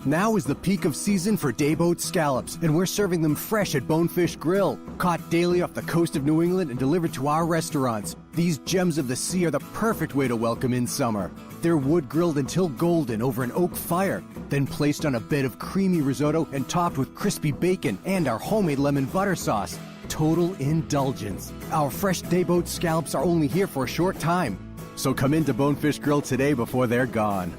Now is the peak of season for dayboat scallops, and we're serving them fresh at Bonefish Grill. Caught daily off the coast of New England and delivered to our restaurants, these gems of the sea are the perfect way to welcome in summer. They're wood-grilled until golden over an oak fire, then placed on a bed of creamy risotto and topped with crispy bacon and our homemade lemon butter sauce. Total indulgence. Our fresh dayboat scallops are only here for a short time, so come into Bonefish Grill today before they're gone.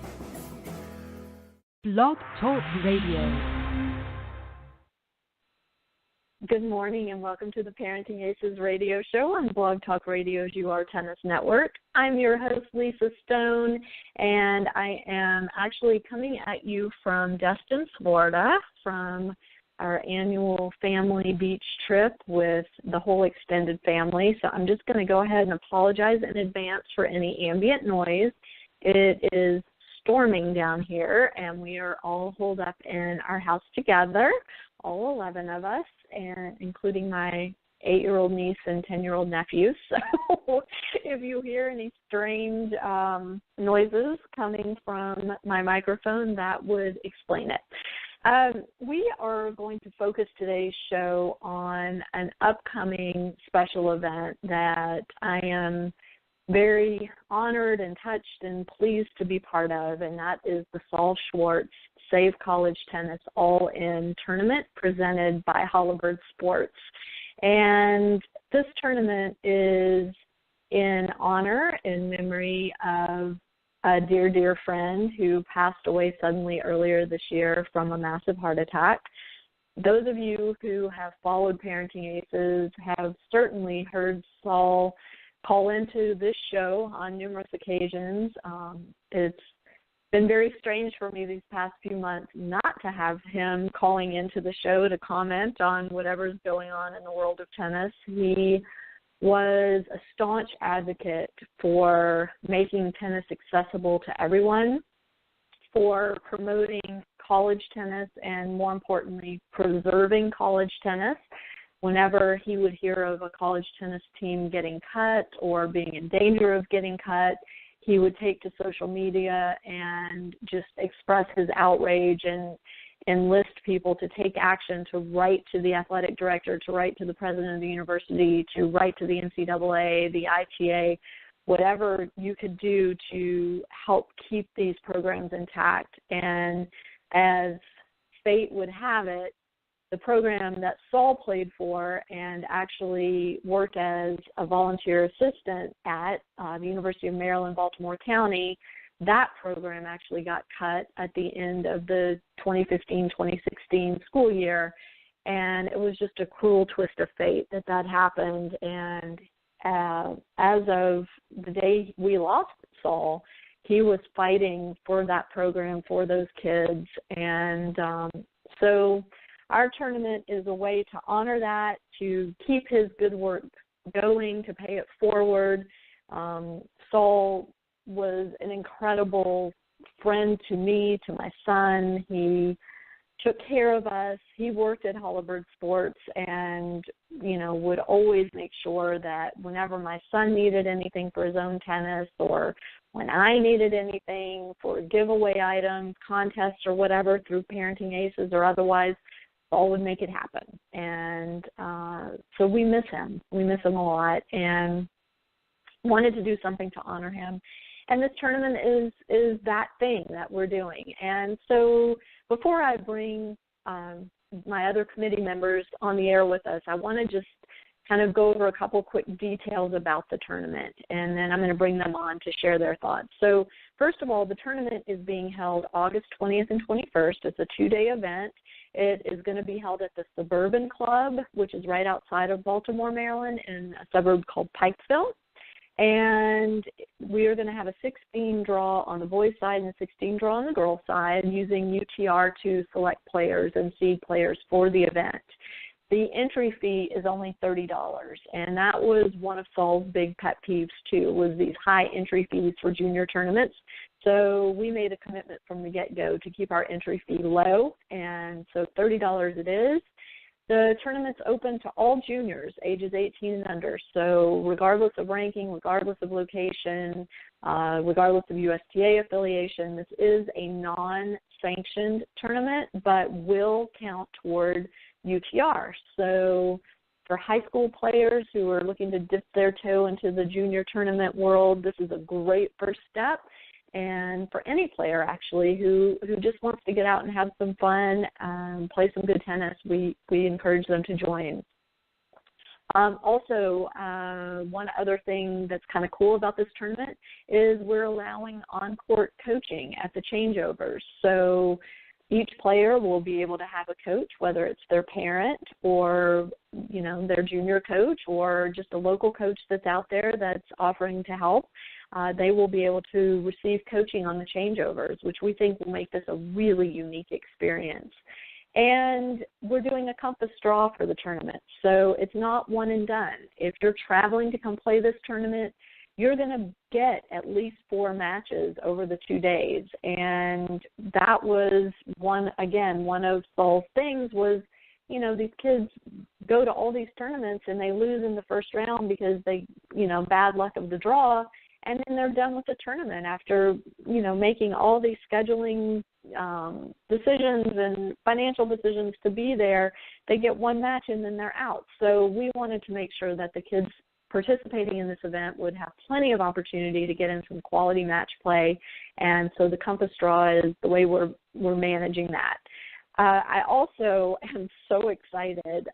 Blog Talk Radio. Good morning and welcome to the Parenting Aces radio show on Blog Talk Radio's UR Tennis Network. I'm your host, Lisa Stone, and I am actually coming at you from Destin, Florida, from our annual family beach trip with the whole extended family. So I'm just going to go ahead and apologize in advance for any ambient noise. It is storming down here, and we are all holed up in our house together, all 11 of us, and including my 8-year-old niece and 10-year-old nephew. So if you hear any strange noises coming from my microphone, that would explain it. We are going to focus today's show on an upcoming special event that I am very honored and touched and pleased to be part of, and that is the Saul Schwartz Save College Tennis All-In Tournament presented by Holabird Sports. And this tournament is in honor, in memory of a dear, dear friend who passed away suddenly earlier this year from a massive heart attack. Those of you who have followed Parenting Aces have certainly heard Saul call into this show on numerous occasions. It's been very strange for me these past few months not to have him calling into the show to comment on whatever's going on in the world of tennis. He was a staunch advocate for making tennis accessible to everyone, for promoting college tennis, and more importantly, preserving college tennis. Whenever he would hear of a college tennis team getting cut or being in danger of getting cut, he would take to social media and just express his outrage and enlist people to take action, to write to the athletic director, to write to the president of the university, to write to the NCAA, the ITA, whatever you could do to help keep these programs intact. And as fate would have it, the program that Saul played for and actually worked as a volunteer assistant at the University of Maryland, Baltimore County, that program actually got cut at the end of the 2015-2016 school year. And it was just a cruel twist of fate that happened. And as of the day we lost Saul, he was fighting for that program, for those kids. And so our tournament is a way to honor that, to keep his good work going, to pay it forward. Saul was an incredible friend to me, to my son. He took care of us. He worked at Holabird Sports and, would always make sure that whenever my son needed anything for his own tennis or when I needed anything for giveaway items, contests, or whatever through Parenting Aces or otherwise, Saul would make it happen. And so we miss him. We miss him a lot and wanted to do something to honor him. And this tournament is that thing that we're doing. And so before I bring my other committee members on the air with us, I want to just kind of go over a couple quick details about the tournament, and then I'm going to bring them on to share their thoughts. So first of all, the tournament is being held August 20th and 21st. It's a 2-day event. It is going to be held at the Suburban Club, which is right outside of Baltimore, Maryland, in a suburb called Pikesville. And we are going to have a 16 draw on the boys' side and a 16 draw on the girls' side using UTR to select players and seed players for the event. The entry fee is only $30, and that was one of Saul's big pet peeves, too, was these high entry fees for junior tournaments. So we made a commitment from the get-go to keep our entry fee low, and so $30 it is. the tournament's open to all juniors, ages 18 and under. So regardless of ranking, regardless of location, regardless of USTA affiliation, this is a non-sanctioned tournament, but will count toward UTR. So for high school players who are looking to dip their toe into the junior tournament world, this is a great first step. And for any player, actually, who just wants to get out and have some fun, play some good tennis, we encourage them to join. Also, one other thing that's kind of cool about this tournament is we're allowing on-court coaching at the changeovers. So each player will be able to have a coach, whether it's their parent or, you know, their junior coach or just a local coach that's out there that's offering to help. They will be able to receive coaching on the changeovers, which we think will make this a really unique experience. And we're doing a compass draw for the tournament, so it's not one and done. If you're traveling to come play this tournament, you're going to get at least 4 matches over the 2 days. And that was one of Saul's things was, you know, these kids go to all these tournaments and they lose in the first round because they, you know, bad luck of the draw. And then they're done with the tournament after, you know, making all these scheduling decisions and financial decisions to be there. They get one match and then they're out. So we wanted to make sure that the kids participating in this event would have plenty of opportunity to get in some quality match play. And so the compass draw is the way we're managing that. I also am so excited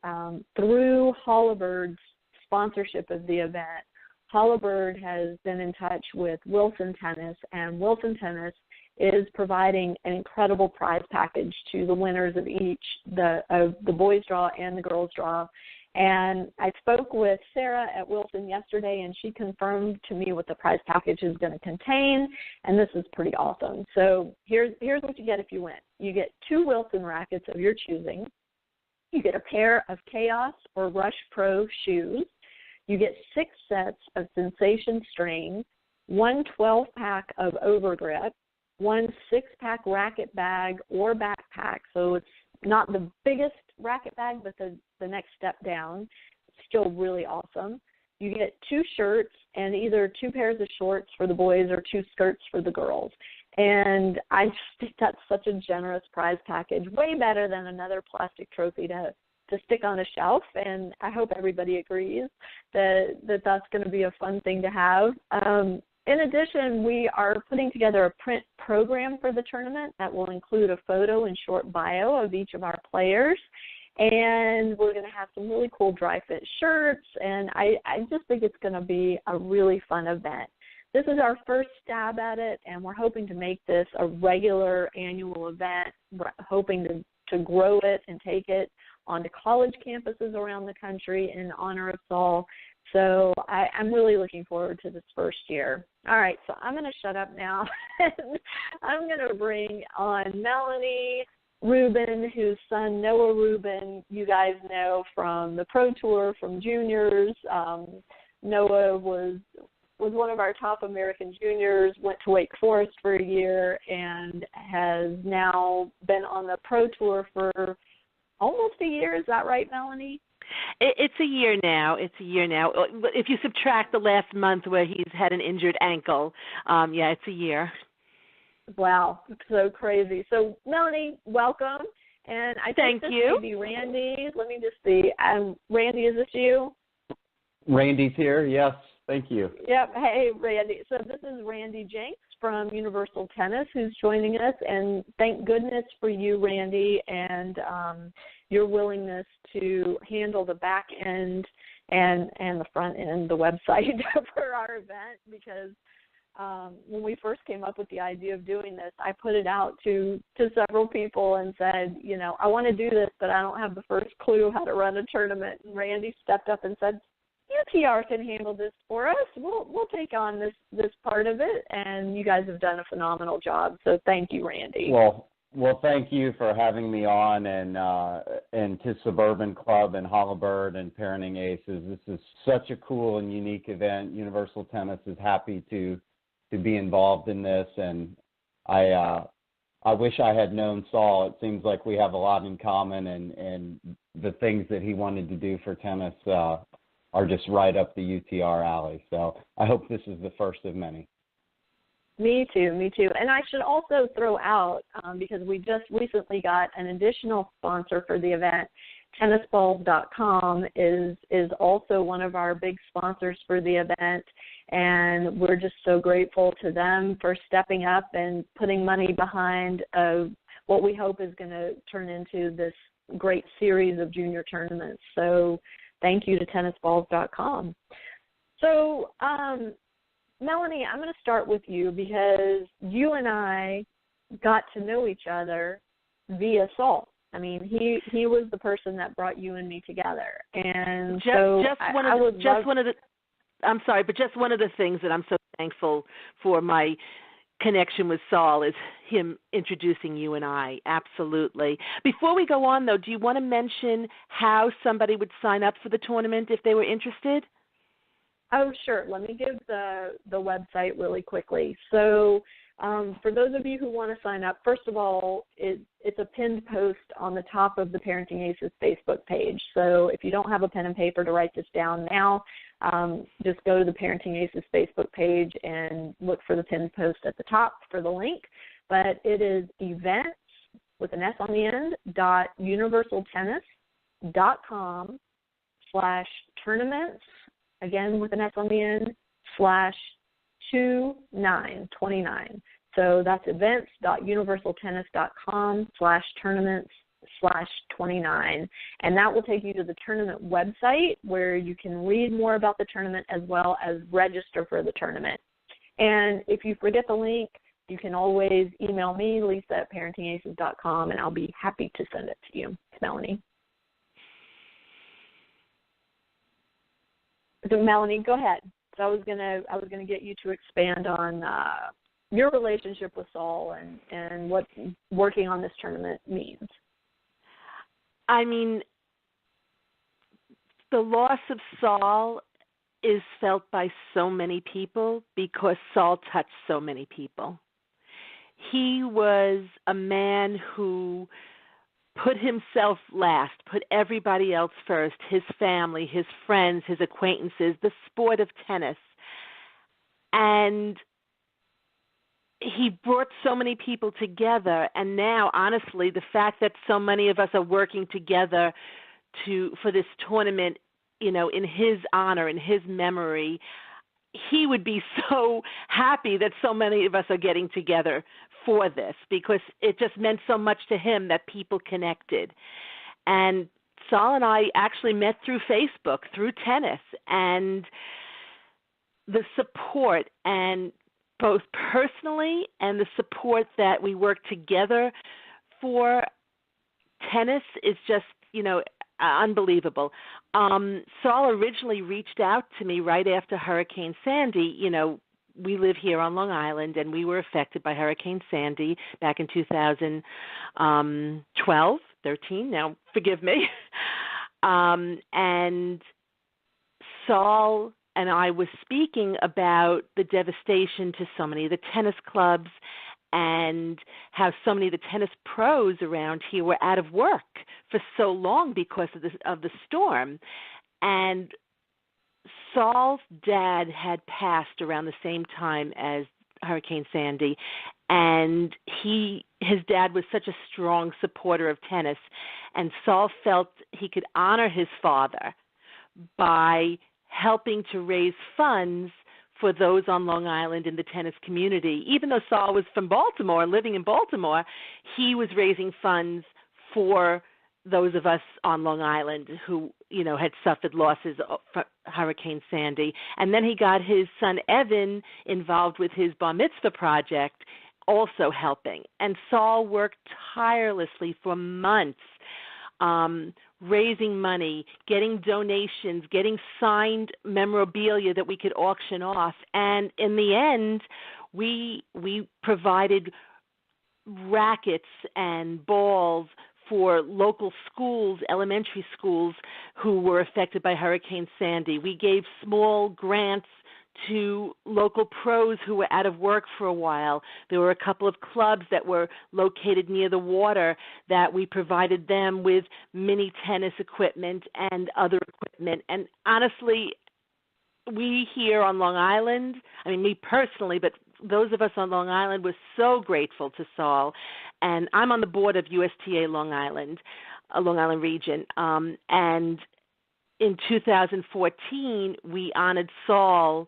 through Holabir's sponsorship of the event. Holabird has been in touch with Wilson Tennis, and Wilson Tennis is providing an incredible prize package to the winners of each, the boys draw and the girls draw. And I spoke with Sarah at Wilson yesterday, and she confirmed to me what the prize package is going to contain, and this is pretty awesome. So here's what you get if you win. You get 2 Wilson rackets of your choosing. You get a pair of Chaos or Rush Pro shoes. You get 6 sets of Sensation strings, 1 12-pack of Overgrip, 1 6-pack racket bag or backpack. So it's not the biggest racket bag, but the next step down. It's still really awesome. You get 2 shirts and either 2 pairs of shorts for the boys or 2 skirts for the girls. And I just think that's such a generous prize package, way better than another plastic trophy to stick on a shelf, and I hope everybody agrees that that's going to be a fun thing to have. In addition, we are putting together a print program for the tournament that will include a photo and short bio of each of our players, and we're going to have some really cool dry fit shirts, and I just think it's going to be a really fun event. This is our first stab at it, and we're hoping to make this a regular annual event. We're hoping to grow it and take it onto college campuses around the country in honor of Saul. So I'm really looking forward to this first year. All right, so I'm going to shut up now. I'm going to bring on Melanie Rubin, whose son Noah Rubin you guys know from the Pro Tour, from juniors. Noah was one of our top American juniors, went to Wake Forest for a year, and has now been on the Pro Tour for almost a year. Is that right, Melanie? It's a year now. If you subtract the last month where he's had an injured ankle, it's a year. Wow, so crazy. So, Melanie, welcome. And I think this may be Randy. Let me just see. Randy, is this you? Randy's here, yes. Thank you. Yep. Hey, Randy. So this is Randy Jenks from Universal Tennis who's joining us, and thank goodness for you, Randy, and your willingness to handle the back end and the front end, the website for our event, because when we first came up with the idea of doing this, I put it out to several people and said, you know, I want to do this, but I don't have the first clue how to run a tournament. And Randy stepped up and said, UTR can handle this for us. We'll take on this part of it, and you guys have done a phenomenal job. So thank you, Randy. Well, thank you for having me on, and to Suburban Club and Holabird and Parenting Aces. This is such a cool and unique event. Universal Tennis is happy to be involved in this, and I I wish I had known Saul. It seems like we have a lot in common, and the things that he wanted to do for tennis are just right up the UTR alley. So I hope this is the first of many. Me too. And I should also throw out, because we just recently got an additional sponsor for the event, tennisballs.com is also one of our big sponsors for the event, and we're just so grateful to them for stepping up and putting money behind what we hope is going to turn into this great series of junior tournaments. So thank you to tennisballs.com. So, Melanie, I'm going to start with you because you and I got to know each other via Saul. I mean, he was the person that brought you and me together, and just one of the things that I'm so thankful for my connection with Saul is him introducing you and I. Absolutely. Before we go on, though, do you want to mention how somebody would sign up for the tournament if they were interested? Oh, sure. Let me give the website really quickly. So for those of you who want to sign up, first of all, it's a pinned post on the top of the Parenting Aces Facebook page. So if you don't have a pen and paper to write this down now, just go to the Parenting Aces Facebook page and look for the pinned post at the top for the link. But it is events, with an S on the end, universaltennis.com/tournaments, again with an S on the end, /29. So that's events.universaltennis.com/tournaments/29. And that will take you to the tournament website where you can read more about the tournament as well as register for the tournament. And if you forget the link, you can always email me, Lisa@ParentingAces.com, and I'll be happy to send it to you, Melanie. So Melanie, go ahead. So I was gonna get you to expand on your relationship with Saul and what working on this tournament means. I mean, the loss of Saul is felt by so many people because Saul touched so many people. He was a man who put himself last, put everybody else first, his family, his friends, his acquaintances, the sport of tennis. And he brought so many people together. And now, honestly, the fact that so many of us are working together for this tournament, you know, in his honor, in his memory, he would be so happy that so many of us are getting together for this because it just meant so much to him that people connected. And Saul and I actually met through Facebook, through tennis, and the support, and both personally and the support that we work together for tennis is just, you know, unbelievable. Saul originally reached out to me right after Hurricane Sandy. You know, we live here on Long Island, and we were affected by Hurricane Sandy back in 2012, 13, now forgive me. And Saul and I was speaking about the devastation to so many of the tennis clubs and how so many of the tennis pros around here were out of work for so long because of the storm. And Saul's dad had passed around the same time as Hurricane Sandy, and his dad was such a strong supporter of tennis, and Saul felt he could honor his father by helping to raise funds for those on Long Island in the tennis community. Even though Saul was from Baltimore, living in Baltimore, he was raising funds for those of us on Long Island who, you know, had suffered losses from Hurricane Sandy. And then he got his son Evan involved with his Bar Mitzvah project, also helping. And Saul worked tirelessly for months, raising money, getting donations, getting signed memorabilia that we could auction off. And in the end, we provided rackets and balls for local schools, elementary schools, who were affected by Hurricane Sandy. We gave small grants to local pros who were out of work for a while. There were a couple of clubs that were located near the water that we provided them with mini tennis equipment and other equipment. And honestly, we here on Long Island, I mean, me personally, but those of us on Long Island were so grateful to Saul. And I'm on the board of USTA Long Island region. And in 2014, we honored Saul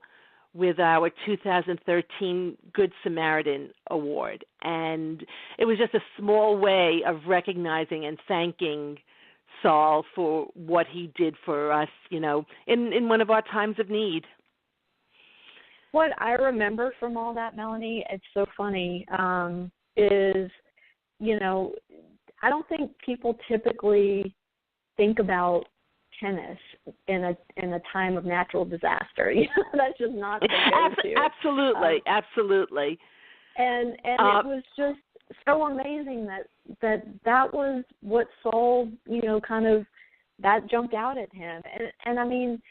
with our 2013 Good Samaritan Award. And it was just a small way of recognizing and thanking Saul for what he did for us, you know, in one of our times of need. What I remember from all that, Melanie, it's so funny, is, you know, I don't think people typically think about tennis in a time of natural disaster. You know, that's just not the go-to. Absolutely. And it was just so amazing that was what Saul, you know, kind of, that jumped out at him. And I mean,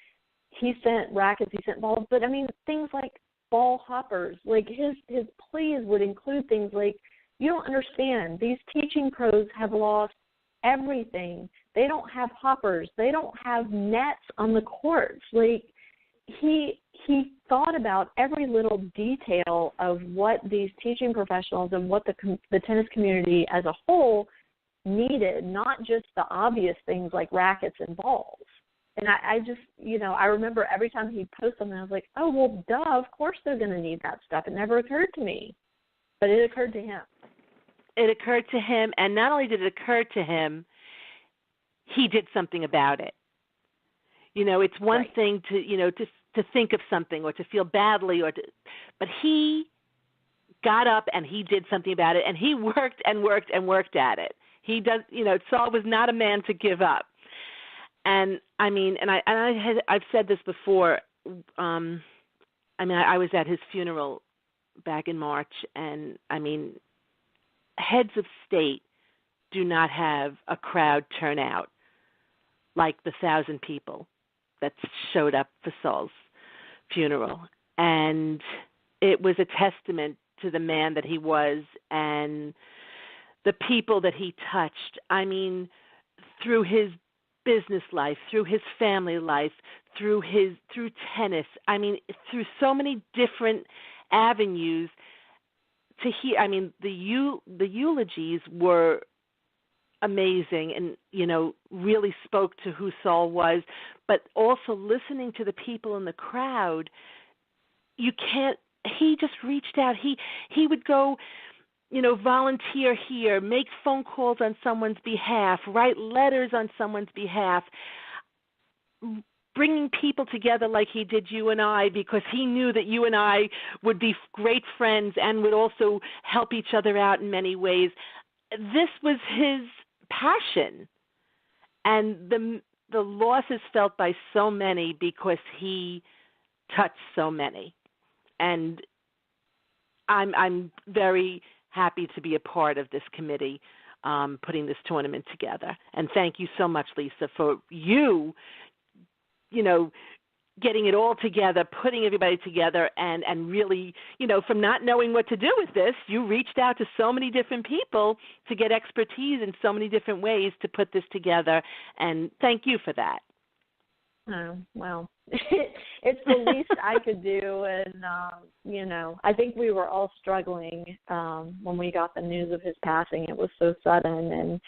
he sent rackets, he sent balls, but I mean, things like ball hoppers, like his pleas would include things like, you don't understand, these teaching pros have lost everything. They don't have hoppers. They don't have nets on the courts. Like, he thought about every little detail of what these teaching professionals and what the tennis community as a whole needed, not just the obvious things like rackets and balls. And I just, you know, I remember every time he'd post something, I was like, oh, well, duh, of course they're going to need that stuff. It never occurred to me, but it occurred to him. It occurred to him, and not only did it occur to him, he did something about it. You know, it's one thing to, you know, to think of something or to feel badly, but he got up and he did something about it, and he worked and worked and worked at it. He does, you know, Saul was not a man to give up. And I mean, I've said this before. I mean, I was at his funeral back in March, and I mean, heads of state do not have a crowd turnout like the 1,000 people that showed up for Saul's funeral. And it was a testament to the man that he was and the people that he touched. I mean, through his business life, through his family life, through tennis, I mean, through so many different avenues to hear. I mean, the eulogies were amazing and, you know, really spoke to who Saul was, but also listening to the people in the crowd, he just reached out. He would go, you know, volunteer here, make phone calls on someone's behalf, write letters on someone's behalf, bringing people together like he did you and I, because he knew that you and I would be great friends and would also help each other out in many ways. This was his passion, and the loss is felt by so many because he touched so many. And I'm very happy to be a part of this committee putting this tournament together. And thank you so much, Lisa, for you know, getting it all together, putting everybody together, and really, you know, from not knowing what to do with this, you reached out to so many different people to get expertise in so many different ways to put this together, and thank you for that. Oh, well, it's the least I could do, and, you know, I think we were all struggling when we got the news of his passing. It was so sudden,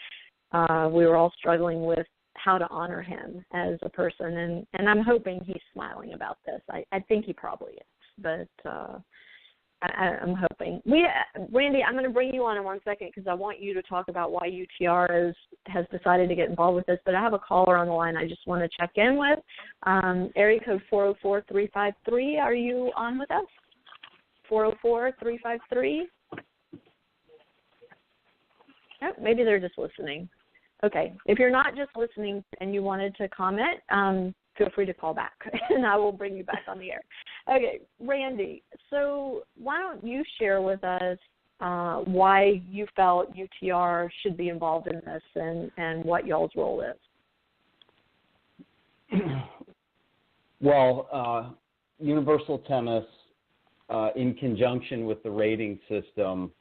and we were all struggling with how to honor him as a person, and I'm hoping he's smiling about this. I think he probably is, but I'm hoping. Randy, I'm going to bring you on in 1 second because I want you to talk about why UTR has decided to get involved with this, but I have a caller on the line I just want to check in with. Area code 404-353, are you on with us? 404-353? Oh, maybe they're just listening. Okay, if you're not just listening and you wanted to comment, feel free to call back, and I will bring you back on the air. Okay, Randy, so why don't you share with us why you felt UTR should be involved in this and what y'all's role is? Well, Universal Tennis, in conjunction with the rating system,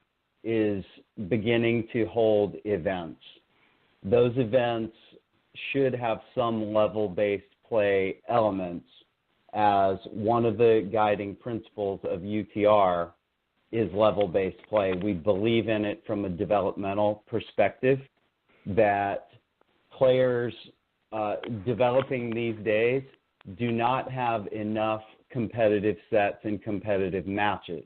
is beginning to hold events. Those events should have some level-based play elements, as one of the guiding principles of UTR is level-based play. We believe in it from a developmental perspective, that players developing these days do not have enough competitive sets and competitive matches.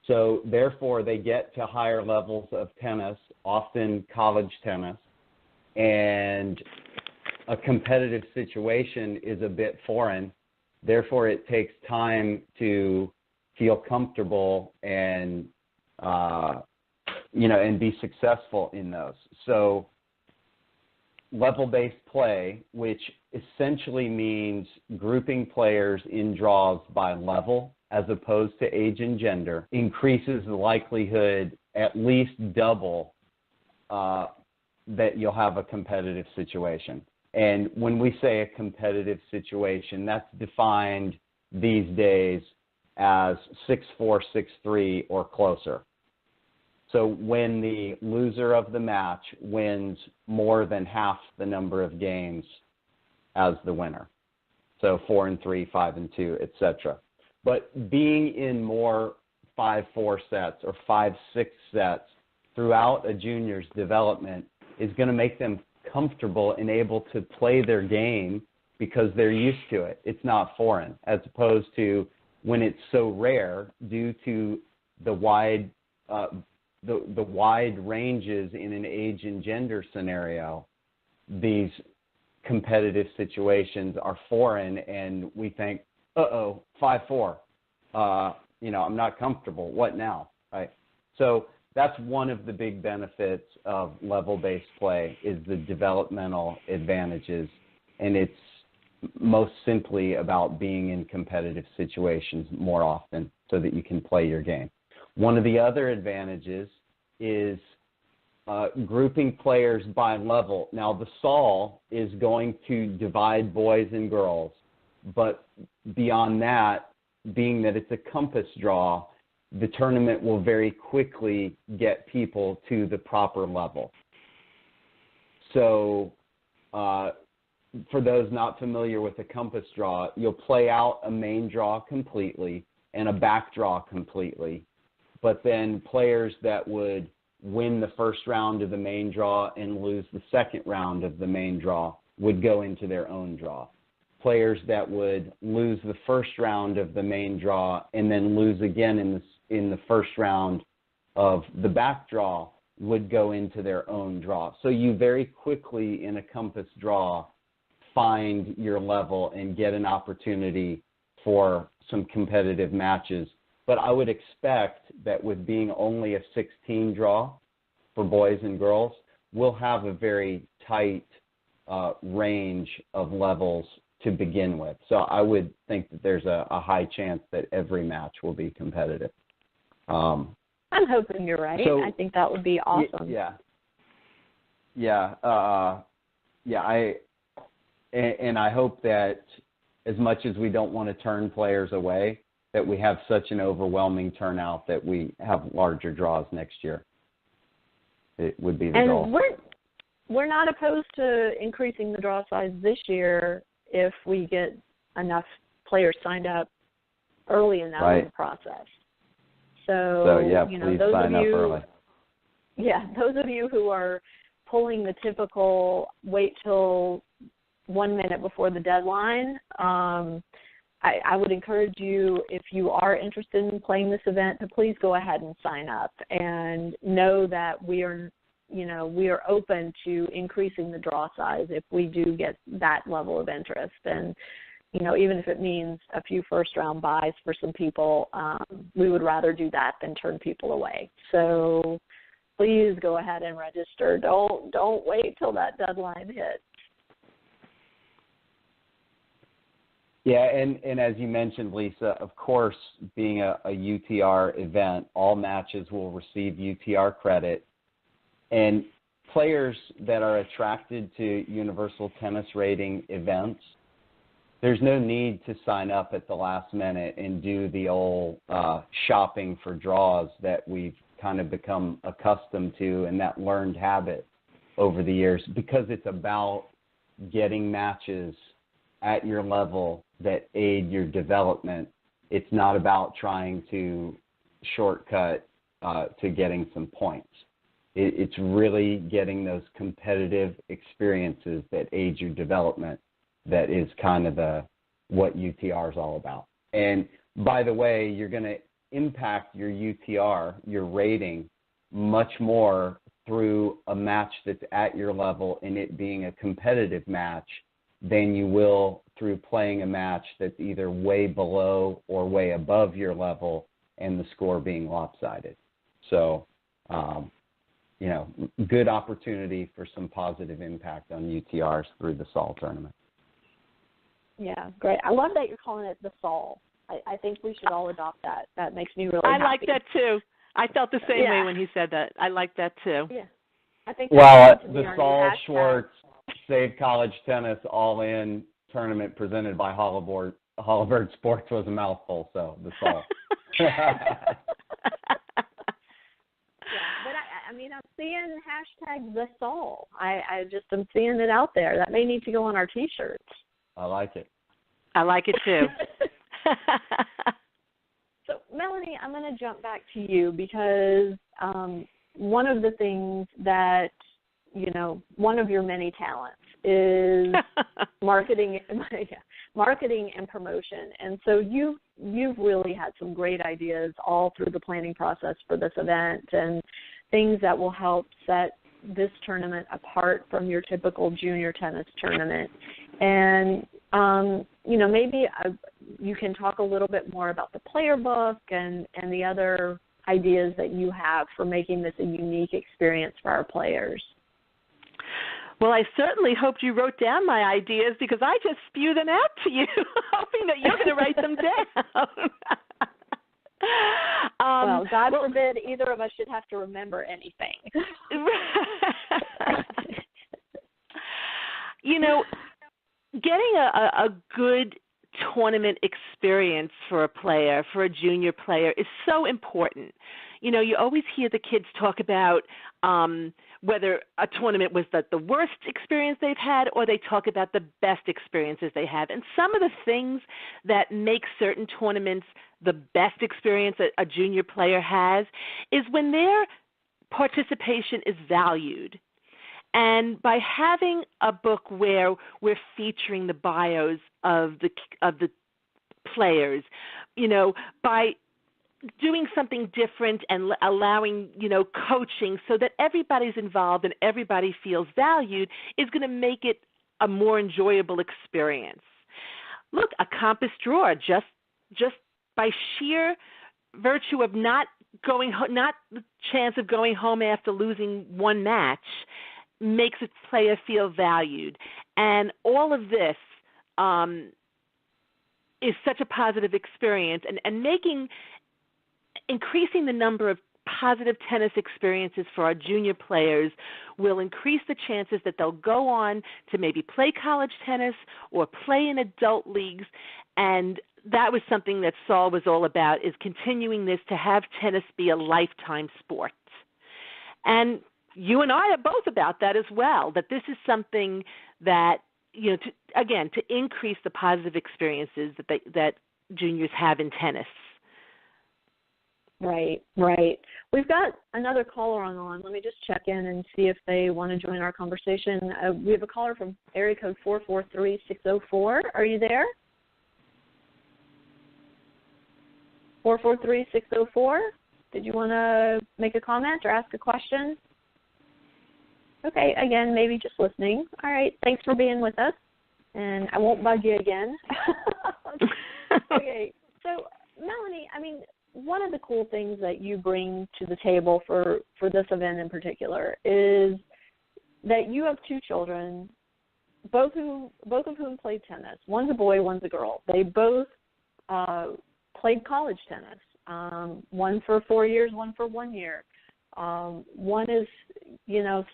So therefore, they get to higher levels of tennis, often college tennis, and a competitive situation is a bit foreign. Therefore, it takes time to feel comfortable and and be successful in those. So level-based play, which essentially means grouping players in draws by level as opposed to age and gender, increases the likelihood at least double that you'll have a competitive situation. And when we say a competitive situation, that's defined these days as 6-4, 6-3 or closer. So when the loser of the match wins more than half the number of games as the winner. So 4-3, 5-2, etc. But being in more 5-4 sets or 5-6 sets throughout a junior's development is going to make them comfortable and able to play their game because they're used to it. It's not foreign, as opposed to when it's so rare due to the wide ranges in an age and gender scenario. These competitive situations are foreign, and we think, 5-4. I'm not comfortable. What now? Right? So that's one of the big benefits of level-based play, is the developmental advantages, and it's most simply about being in competitive situations more often so that you can play your game. One of the other advantages is grouping players by level. Now, the SOL is going to divide boys and girls, but beyond that, being that it's a compass draw, the tournament will very quickly get people to the proper level. So for those not familiar with a compass draw, you'll play out a main draw completely and a back draw completely, but then players that would win the first round of the main draw and lose the second round of the main draw would go into their own draw. Players that would lose the first round of the main draw and then lose again in the first round of the back draw would go into their own draw. So you very quickly in a compass draw find your level and get an opportunity for some competitive matches. But I would expect that with being only a 16 draw for boys and girls, we'll have a very tight range of levels to begin with. So I would think that there's a high chance that every match will be competitive. I'm hoping you're right. So, I think that would be awesome. And I hope that as much as we don't want to turn players away, that we have such an overwhelming turnout that we have larger draws next year. It would be the goal. And we're not opposed to increasing the draw size this year if we get enough players signed up early enough in the process. So yeah, please sign up early. Yeah, those of you who are pulling the typical wait till 1 minute before the deadline, I would encourage you, if you are interested in playing this event, to please go ahead and sign up and know that we are open to increasing the draw size if we do get that level of interest. And, even if it means a few first-round buys for some people, we would rather do that than turn people away. So please go ahead and register. Don't wait till that deadline hits. Yeah, and as you mentioned, Lisa, of course, being a UTR event, all matches will receive UTR credit. And players that are attracted to universal tennis rating events there's no need to sign up at the last minute and do the old shopping for draws that we've kind of become accustomed to, and that learned habit over the years, because it's about getting matches at your level that aid your development. It's not about trying to shortcut to getting some points. It's really getting those competitive experiences that aid your development that is kind of what UTR is all about. And by the way, you're going to impact your UTR, your rating, much more through a match that's at your level and it being a competitive match than you will through playing a match that's either way below or way above your level and the score being lopsided. So, good opportunity for some positive impact on UTRs through the SOL tournament. Yeah, great. I love that you're calling it the SOL. I think we should all adopt that. That makes me really happy. I like that too. I felt the same way when he said that. I like that too. Yeah. I think the Saul Schwartz Save College Tennis All-In tournament presented by Hollibird Sports was a mouthful, so the Saul. I'm seeing hashtag the Saul. I just am seeing it out there. That may need to go on our T-shirts. I like it. I like it too. So, Melanie, I'm going to jump back to you because one of the things that, one of your many talents is marketing and promotion. And so you've really had some great ideas all through the planning process for this event and things that will help set this tournament apart from your typical junior tennis tournament. And, maybe you can talk a little bit more about the player book and the other ideas that you have for making this a unique experience for our players. Well, I certainly hoped you wrote down my ideas because I just spew them out to you, hoping that you're going to write them down. Well, God forbid either of us should have to remember anything. Getting a good tournament experience for a junior player, is so important. You always hear the kids talk about whether a tournament was the worst experience they've had or they talk about the best experiences they have. And some of the things that make certain tournaments the best experience a junior player has is when their participation is valued. And by having a book where we're featuring the bios of the players, by doing something different and allowing, coaching so that everybody's involved and everybody feels valued is going to make it a more enjoyable experience. Look, a compass drawer, just by sheer virtue of not the chance of going home after losing one match, makes a player feel valued. And all of this is such a positive experience, and increasing the number of positive tennis experiences for our junior players will increase the chances that they'll go on to maybe play college tennis or play in adult leagues. And that was something that Saul was all about, is continuing this to have tennis be a lifetime sport. And you and I are both about that as well, that this is something that, to increase the positive experiences that juniors have in tennis. Right. We've got another caller on the line. Let me just check in and see if they want to join our conversation. We have a caller from area code 443-604. Are you there? 443-604. Did you want to make a comment or ask a question? Okay, again, maybe just listening. All right, thanks for being with us, and I won't bug you again. Okay, so Melanie, one of the cool things that you bring to the table for this event in particular is that you have two children, both of whom played tennis. One's a boy, one's a girl. They both played college tennis, one for 4 years, one for 1 year. One is,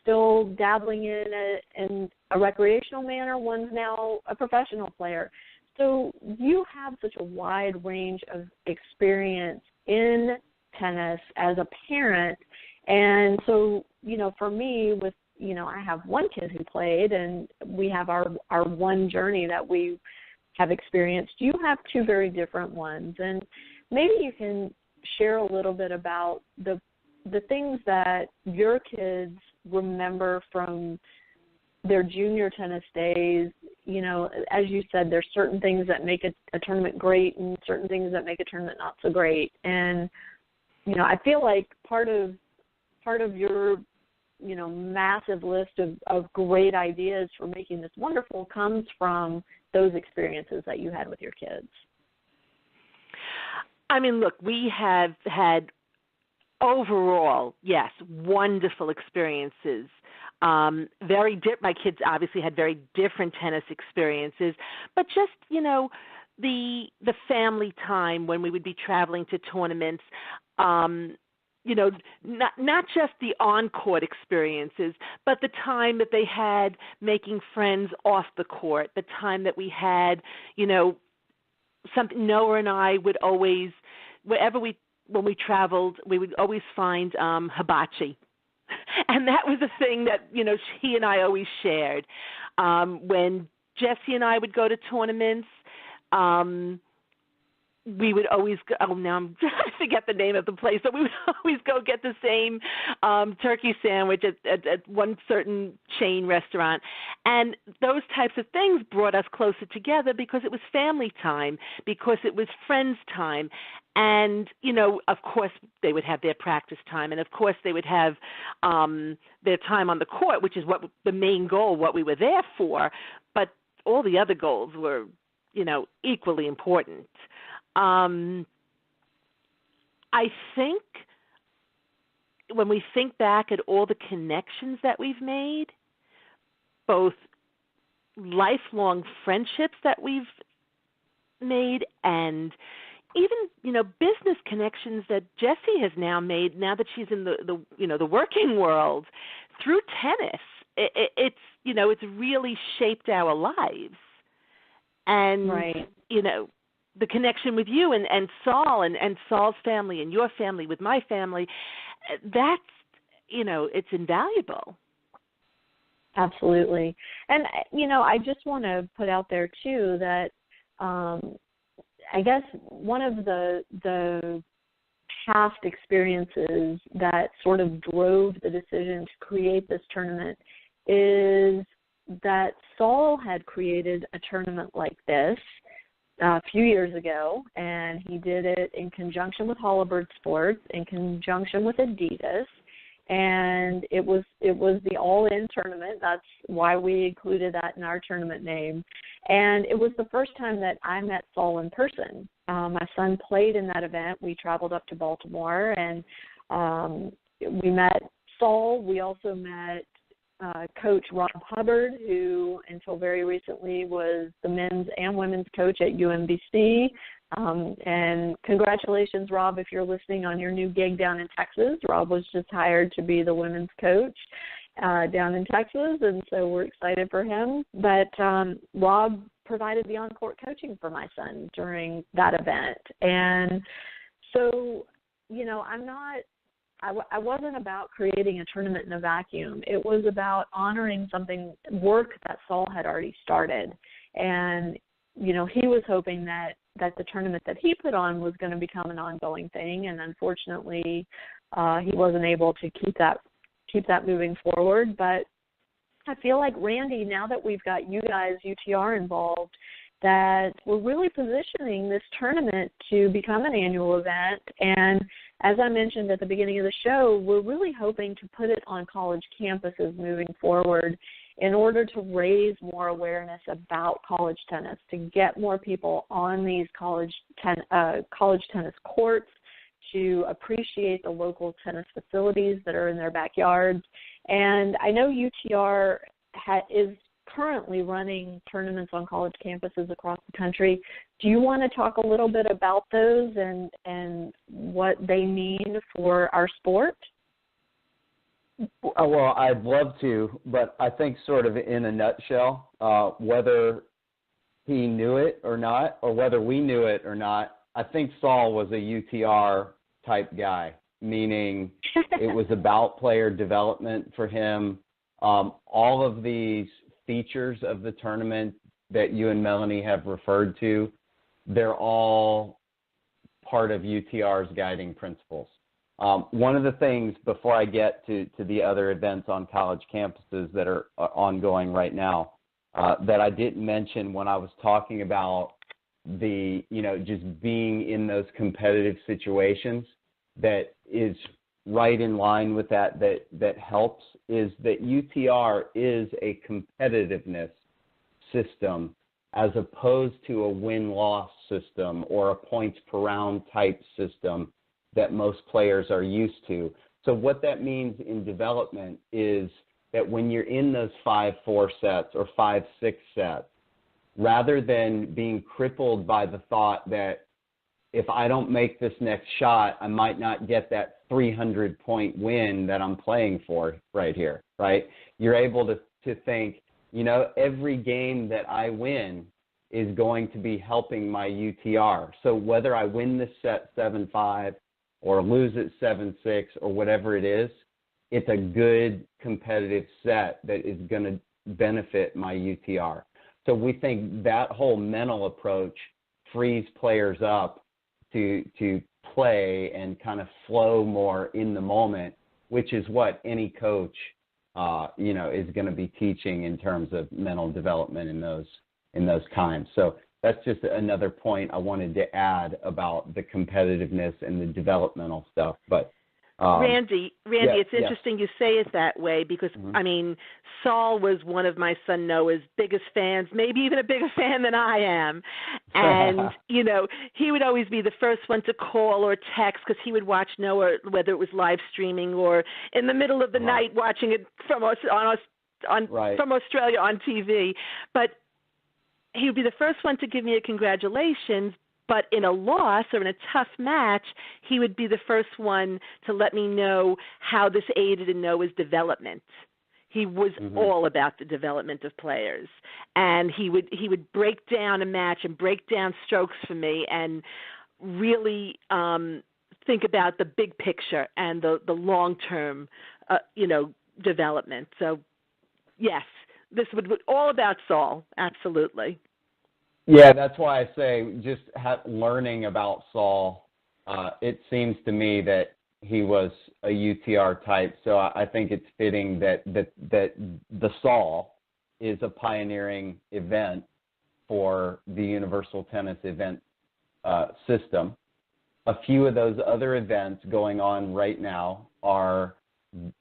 still dabbling in a recreational manner. One's now a professional player. So you have such a wide range of experience in tennis as a parent. And so, for me, with, I have one kid who played, and we have our one journey that we have experienced. You have two very different ones. And maybe you can share a little bit about the things that your kids remember from their junior tennis days. As you said, there's certain things that make a tournament great and certain things that make a tournament not so great. And, I feel like part of your, massive list of great ideas for making this wonderful comes from those experiences that you had with your kids. I mean, look, we have had overall, yes, wonderful experiences. My kids obviously had very different tennis experiences, but just, the family time when we would be traveling to tournaments, not just the on-court experiences, but the time that they had making friends off the court, the time that we had, Noah and I would always, when we traveled, we would always find hibachi. And that was a thing that, he and I always shared. When Jesse and I would go to tournaments, we would always go, I forget the name of the place, but we would always go get the same turkey sandwich at one certain chain restaurant. And those types of things brought us closer together because it was family time, because it was friends time. And, of course, they would have their practice time. And, of course, they would have their time on the court, which is what the main goal, what we were there for. But all the other goals were, equally important. I think when we think back at all the connections that we've made, both lifelong friendships that we've made and even, business connections that Jessie has now made now that she's in the working world through tennis, it's really shaped our lives. And, right. The connection with you and Saul and Saul's family and your family with my family, that's, it's invaluable. Absolutely. And, I just want to put out there, too, that I guess one of the past experiences that sort of drove the decision to create this tournament is that Saul had created a tournament like this a few years ago, and he did it in conjunction with Hollabird Sports, in conjunction with Adidas, and it was the all-in tournament. That's why we included that in our tournament name. And it was the first time that I met Saul in person. My son played in that event. We traveled up to Baltimore, and we met Saul. We also met Coach Rob Hubbard, who until very recently was the men's and women's coach at UMBC. And congratulations, Rob, if you're listening on your new gig down in Texas. Rob was just hired to be the women's coach down in Texas, and so we're excited for him. But Rob provided the on-court coaching for my son during that event. And so, I wasn't about creating a tournament in a vacuum. It was about honoring work that Saul had already started. And, he was hoping that the tournament that he put on was going to become an ongoing thing. And unfortunately, he wasn't able to keep that moving forward. But I feel like, Randy, now that we've got you guys, UTR, involved, that we're really positioning this tournament to become an annual event. And as I mentioned at the beginning of the show, we're really hoping to put it on college campuses moving forward in order to raise more awareness about college tennis, to get more people on these college tennis courts, to appreciate the local tennis facilities that are in their backyards. And I know UTR is currently running tournaments on college campuses across the country. Do you want to talk a little bit about those and what they mean for our sport? Well, I'd love to, but I think sort of in a nutshell, whether he knew it or not, or whether we knew it or not, I think Saul was a UTR type guy, meaning it was about player development for him. All of these features of the tournament that you and Melanie have referred to, they're all part of UTR's guiding principles. One of the things, before I get to the other events on college campuses that are ongoing right now, that I didn't mention when I was talking about the, just being in those competitive situations, that is right in line with that helps, is that UTR is a competitiveness system as opposed to a win-loss system or a points per round type system that most players are used to. So what that means in development is that when you're in those 5-4 sets or 5-6 sets, rather than being crippled by the thought that if I don't make this next shot, I might not get that 300-point win that I'm playing for right here, right? You're able to think, every game that I win is going to be helping my UTR. So whether I win this set 7-5 or lose it 7-6 or whatever it is, it's a good competitive set that is going to benefit my UTR. So we think that whole mental approach frees players up to play and kind of flow more in the moment, which is what any coach, is going to be teaching in terms of mental development in those times. So that's just another point I wanted to add about the competitiveness and the developmental stuff. But Randy, it's interesting you say it that way because, Saul was one of my son Noah's biggest fans, maybe even a bigger fan than I am. And, he would always be the first one to call or text because he would watch Noah, whether it was live streaming or in the middle of the night watching it from Australia on TV. But he would be the first one to give me a congratulations. But in a loss or in a tough match, he would be the first one to let me know how this aided in Noah's development. He was all about the development of players. And he would break down a match and break down strokes for me and really think about the big picture and the long-term, development. So, yes, this would be all about Saul, absolutely. Yeah, that's why I say just learning about Saul, it seems to me that he was a UTR type. So I think it's fitting that the Saul is a pioneering event for the Universal Tennis event system. A few of those other events going on right now are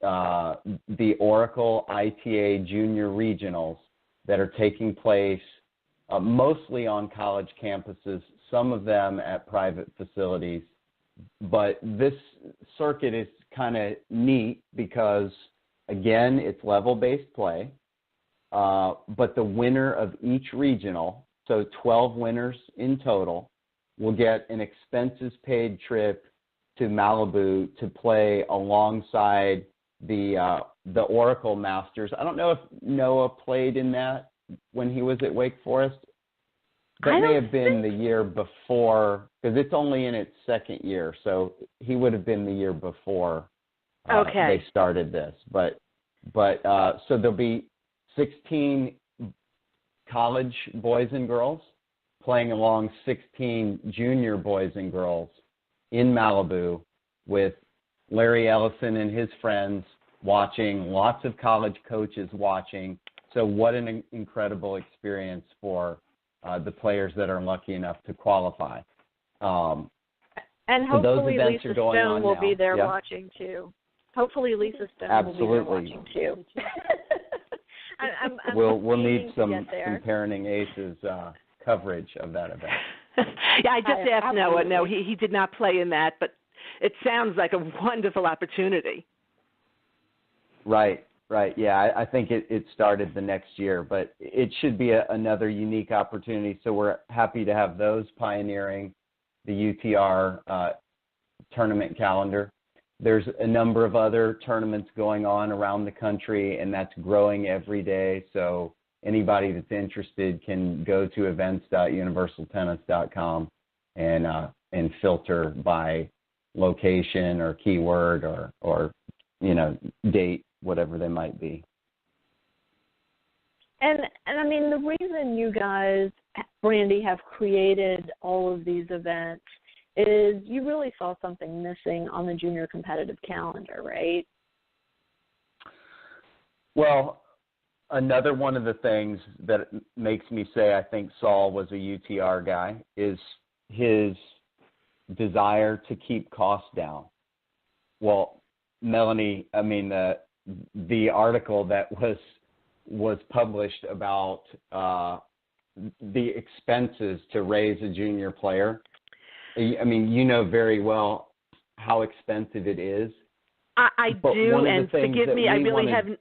the Oracle ITA Junior Regionals that are taking place mostly on college campuses, some of them at private facilities. But this circuit is kind of neat because, again, it's level-based play. But the winner of each regional, so 12 winners in total, will get an expenses-paid trip to Malibu to play alongside the Oracle Masters. I don't know if Noah played in that when he was at Wake Forest. That may have been the year before, because it's only in its second year, so he would have been the year before they started this. But so there'll be 16 college boys and girls playing along 16 junior boys and girls in Malibu with Larry Ellison and his friends watching, lots of college coaches watching. So what an incredible experience for the players that are lucky enough to qualify. And hopefully Lisa Stone will be there watching too. Hopefully Lisa Stone will be there watching too. We'll need some Parenting Aces coverage of that event. Yeah, I just asked Noah. No, he did not play in that, but it sounds like a wonderful opportunity. Right. Yeah, I think it started the next year, but it should be another unique opportunity. So we're happy to have those pioneering the UTR tournament calendar. There's a number of other tournaments going on around the country, and that's growing every day. So anybody that's interested can go to events.universaltennis.com and filter by location or keyword or date, whatever they might be. And I mean, the reason you guys, Brandy, have created all of these events is you really saw something missing on the junior competitive calendar, right? Well, another one of the things that makes me say I think Saul was a UTR guy is his desire to keep costs down. Well, Melanie, I mean, the article that was published about the expenses to raise a junior player, I mean, you know very well how expensive it is. I do, and forgive me, I really haven't.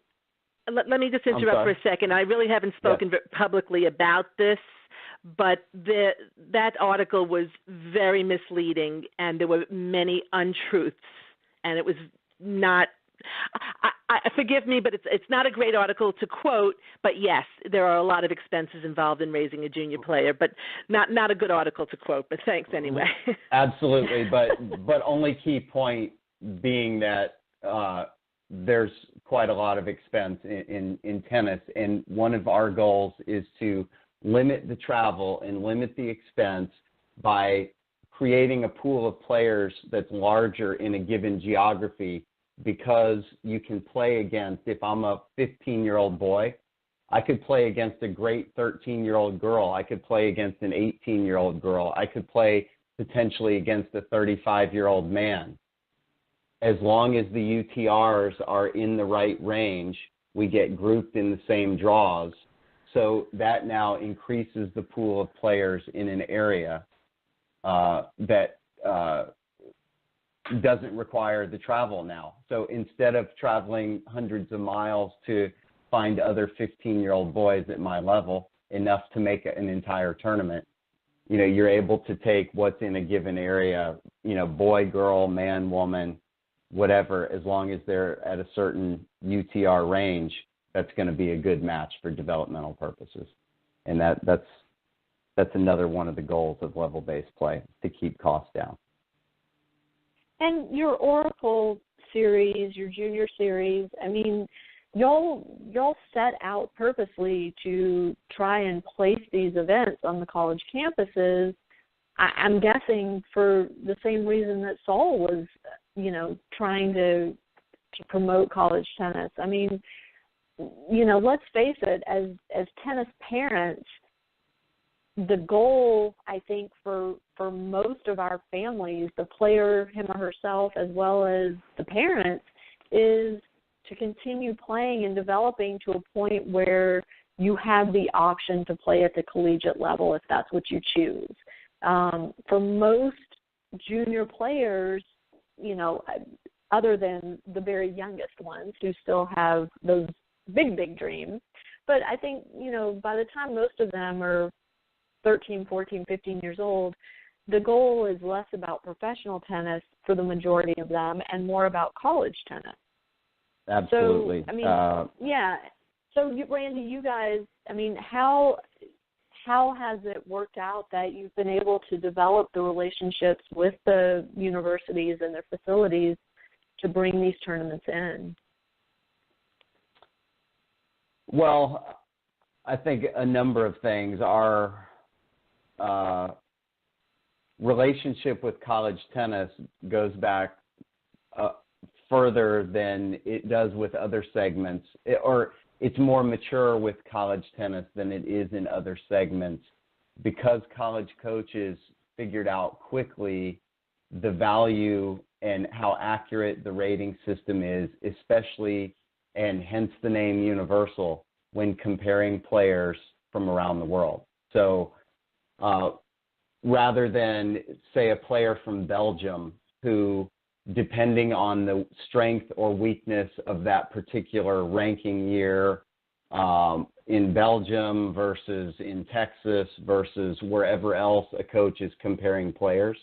Let me just interrupt for a second. I really haven't spoken publicly about this, but that article was very misleading, and there were many untruths, and it was not. Forgive me, but it's not a great article to quote. But yes, there are a lot of expenses involved in raising a junior player, but not a good article to quote. But thanks anyway. Absolutely, but only key point being that there's quite a lot of expense in tennis, and one of our goals is to limit the travel and limit the expense by creating a pool of players that's larger in a given geography, because you can play against, if I'm a 15-year-old boy, I could play against a great 13-year-old girl. I could play against an 18-year-old girl. I could play potentially against a 35-year-old man. As long as the UTRs are in the right range, we get grouped in the same draws. So that now increases the pool of players in an area that doesn't require the travel now. So instead of traveling hundreds of miles to find other 15-year-old boys at my level, enough to make an entire tournament, you're able to take what's in a given area, boy, girl, man, woman, whatever, as long as they're at a certain UTR range, that's going to be a good match for developmental purposes. And that's another one of the goals of level-based play, to keep costs down. And your Oracle series, your junior series, I mean, y'all set out purposely to try and place these events on the college campuses, I'm guessing for the same reason that Saul was, trying to promote college tennis. I mean, let's face it, as tennis parents, the goal, I think, for most of our families, the player, him or herself, as well as the parents, is to continue playing and developing to a point where you have the option to play at the collegiate level if that's what you choose. For most junior players, other than the very youngest ones who still have those big, big dreams, but I think, by the time most of them are 13, 14, 15 years old, the goal is less about professional tennis for the majority of them and more about college tennis. Absolutely. So, I mean, yeah. So, Randy, you guys, I mean, how has it worked out that you've been able to develop the relationships with the universities and their facilities to bring these tournaments in? Well, I think a number of things. Our relationship with college tennis goes back further than it does with other segments, or it's more mature with college tennis than it is in other segments, because college coaches figured out quickly the value and how accurate the rating system is, especially, and hence the name universal, when comparing players from around the world. So rather than, say, a player from Belgium who, depending on the strength or weakness of that particular ranking year in Belgium versus in Texas versus wherever else a coach is comparing players,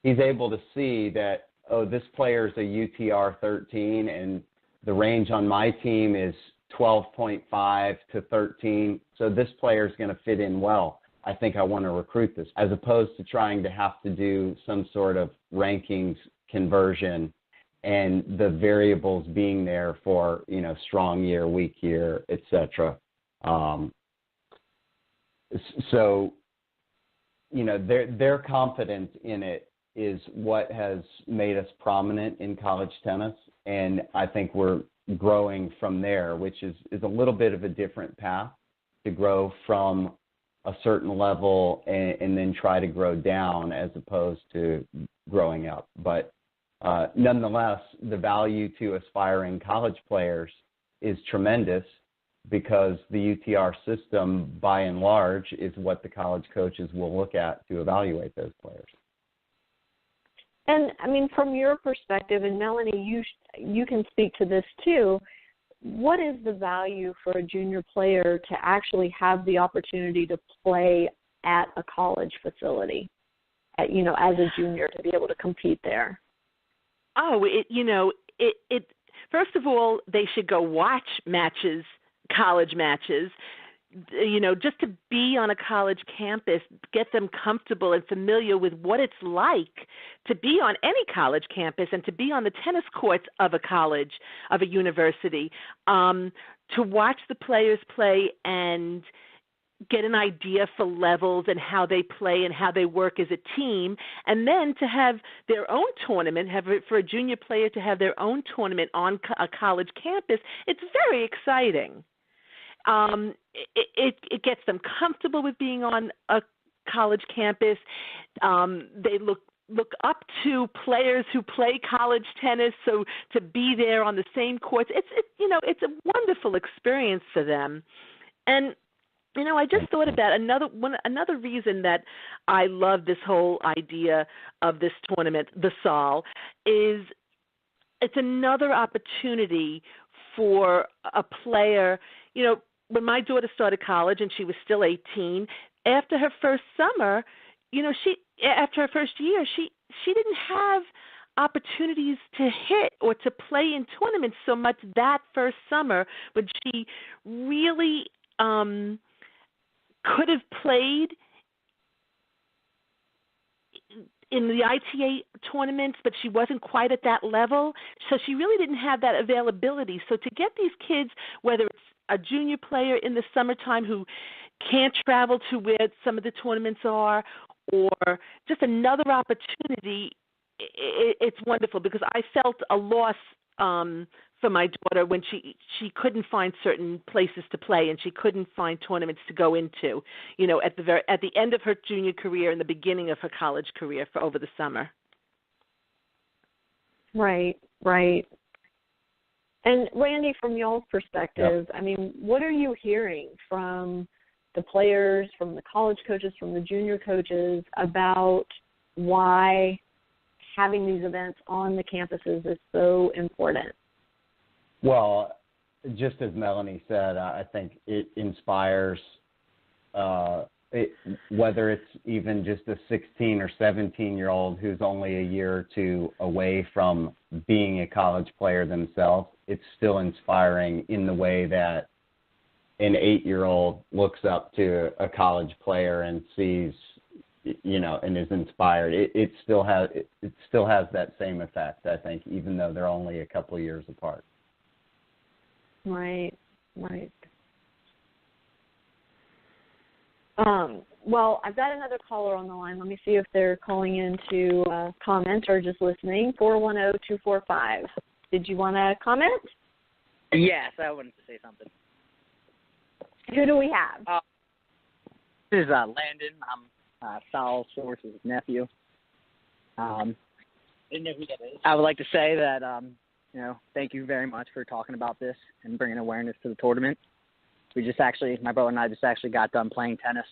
he's able to see that, oh, this player is a UTR 13 and the range on my team is 12.5 to 13. So this player is going to fit in well. I think I want to recruit this, as opposed to trying to have to do some sort of rankings conversion and the variables being there for, strong year, weak year, et cetera. So, their confidence in it is what has made us prominent in college tennis. And I think we're growing from there, which is a little bit of a different path to grow from a certain level and then try to grow down as opposed to growing up. But nonetheless, the value to aspiring college players is tremendous, because the UTR system, by and large, is what the college coaches will look at to evaluate those players. And, from your perspective, and Melanie, you can speak to this too, what is the value for a junior player to actually have the opportunity to play at a college facility, as a junior, to be able to compete there? Oh, first of all, they should go watch college matches, just to be on a college campus, get them comfortable and familiar with what it's like to be on any college campus and to be on the tennis courts of a college, of a university, to watch the players play and get an idea for levels and how they play and how they work as a team, and then to have their own tournament, for a junior player to have their own tournament on a college campus. It's very exciting. It gets them comfortable with being on a college campus. They look up to players who play college tennis, so to be there on the same courts, it's a wonderful experience for them. And I just thought about another reason that I love this whole idea of this tournament, the SAL, is it's another opportunity for a player. When my daughter started college and she was still 18, after her first summer, after her first year, she didn't have opportunities to hit or to play in tournaments so much that first summer, but she really could have played in the ITA tournaments, but she wasn't quite at that level. So she really didn't have that availability. So to get these kids, whether it's a junior player in the summertime who can't travel to where some of the tournaments are, or just another opportunity, it's wonderful, because I felt a loss for my daughter when she couldn't find certain places to play and she couldn't find tournaments to go into, at the end of her junior career and the beginning of her college career for over the summer. Right. And Randy, from y'all's perspective, Yep. What are you hearing from the players, from the college coaches, from the junior coaches about why having these events on the campuses is so important? Well, just as Melanie said, I think it inspires, whether it's even just a 16 or 17-year-old who's only a year or two away from being a college player themselves, it's still inspiring in the way that an 8-year-old looks up to a college player and sees, and is inspired. It still has that same effect, I think, even though they're only a couple of years apart. Right. Well, I've got another caller on the line. Let me see if they're calling in to comment or just listening. 410-245. Did you want to comment? Yes, I wanted to say something. Who do we have? This is Landon. I'm Sal Source's nephew. I would like to say that, thank you very much for talking about this and bringing awareness to the tournament. My brother and I just actually got done playing tennis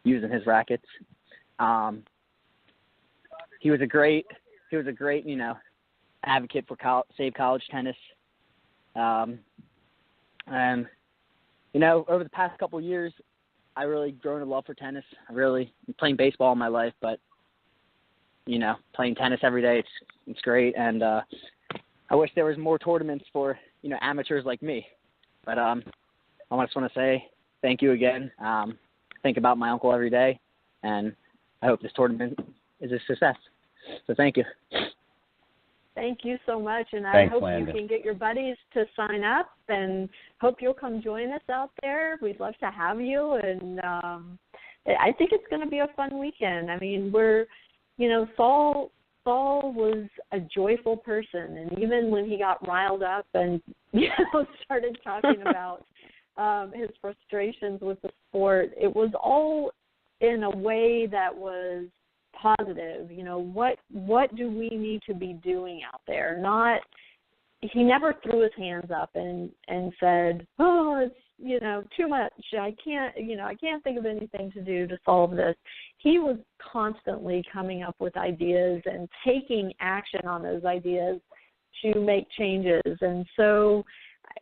using his rackets. He was a great, advocate for Save College Tennis. And, over the past couple of years, I really grown a love for tennis. I really been playing baseball all my life, but, playing tennis every day, it's great. And I wish there was more tournaments for, amateurs like me. But I just want to say thank you again. Think about my uncle every day, and I hope this tournament is a success. So thank you. Thank you so much, and Thanks, I hope Landon. you can get your buddies to sign up, and hope you'll come join us out there. We'd love to have you, and I think it's going to be a fun weekend. I mean, Saul was a joyful person, and even when he got riled up and started talking about his frustrations with the sport, it was all in a way that was positive. What do we need to be doing out there? He never threw his hands up and said, oh, it's too much. I can't think of anything to do to solve this. He was constantly coming up with ideas and taking action on those ideas to make changes. And so,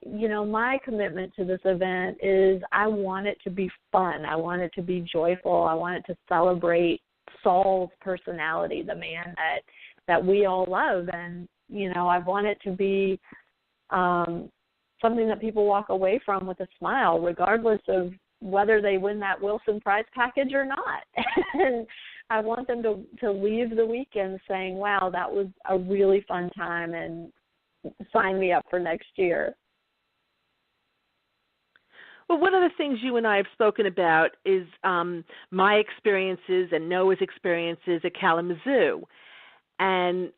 my commitment to this event is I want it to be fun. I want it to be joyful. I want it to celebrate Saul's personality, the man that we all love. And, I want it to be something that people walk away from with a smile, regardless of whether they win that Wilson prize package or not. And I want them to leave the weekend saying, wow, that was a really fun time, and sign me up for next year. Well, one of the things you and I have spoken about is my experiences and Noah's experiences at Kalamazoo. And,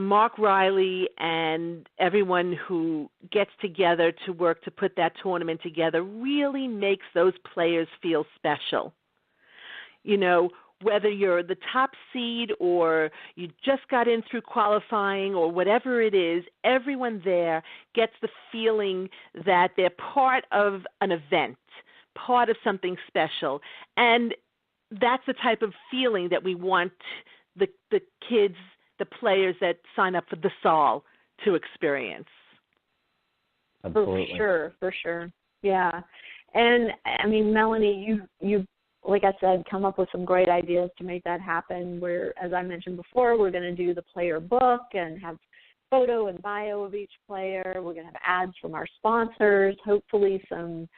Mark Riley and everyone who gets together to work to put that tournament together really makes those players feel special. Whether you're the top seed or you just got in through qualifying or whatever it is, everyone there gets the feeling that they're part of an event, part of something special. And that's the type of feeling that we want the kids, the players that sign up for the SAL to experience. Absolutely. For sure. Yeah. And, I mean, Melanie, you like I said, come up with some great ideas to make that happen. As I mentioned before, we're going to do the player book and have photo and bio of each player. We're going to have ads from our sponsors, hopefully some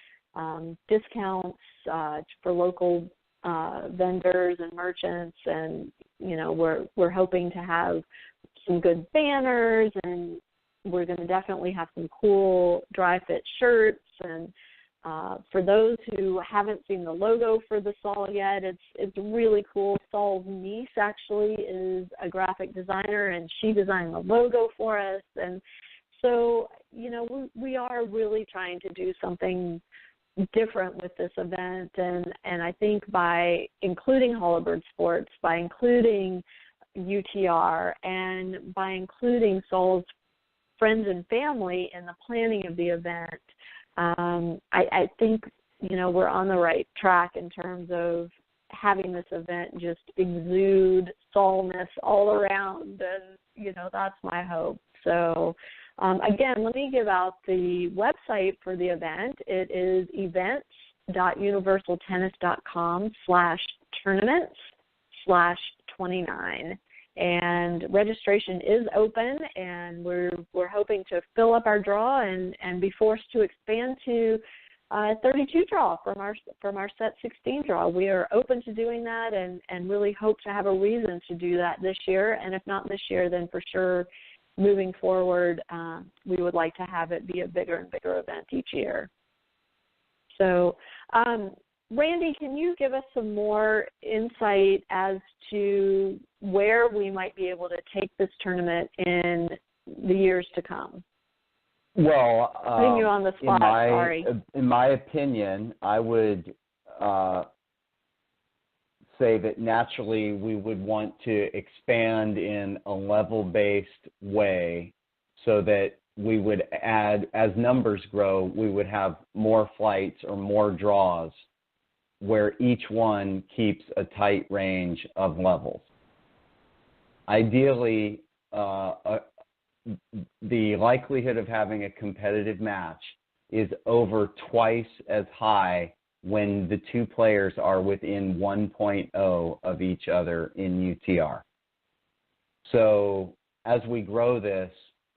discounts for local vendors and merchants. And, we're hoping to have some good banners, and we're going to definitely have some cool dry fit shirts. And for those who haven't seen the logo for the Saul yet, it's really cool. Saul's niece actually is a graphic designer, and she designed the logo for us. And so, we are really trying to do something different with this event. And I think by including Holabird Sports, by including UTR, and by including Saul's friends and family in the planning of the event, I think, we're on the right track in terms of having this event just exude Saulness all around. And, that's my hope. So, again, let me give out the website for the event. It is events.universaltennis.com/tournaments/29. And registration is open, and we're hoping to fill up our draw and be forced to expand to 32 draw from our set 16 draw. We are open to doing that, and really hope to have a reason to do that this year. And if not this year, then for sure moving forward, we would like to have it be a bigger and bigger event each year. So, Randy, can you give us some more insight as to where we might be able to take this tournament in the years to come? Well, putting you on the spot, sorry. In my opinion, I would say that naturally we would want to expand in a level-based way so that we would add, as numbers grow, we would have more flights or more draws where each one keeps a tight range of levels. Ideally, the likelihood of having a competitive match is over twice as high when the two players are within 1.0 of each other in UTR. So as we grow this,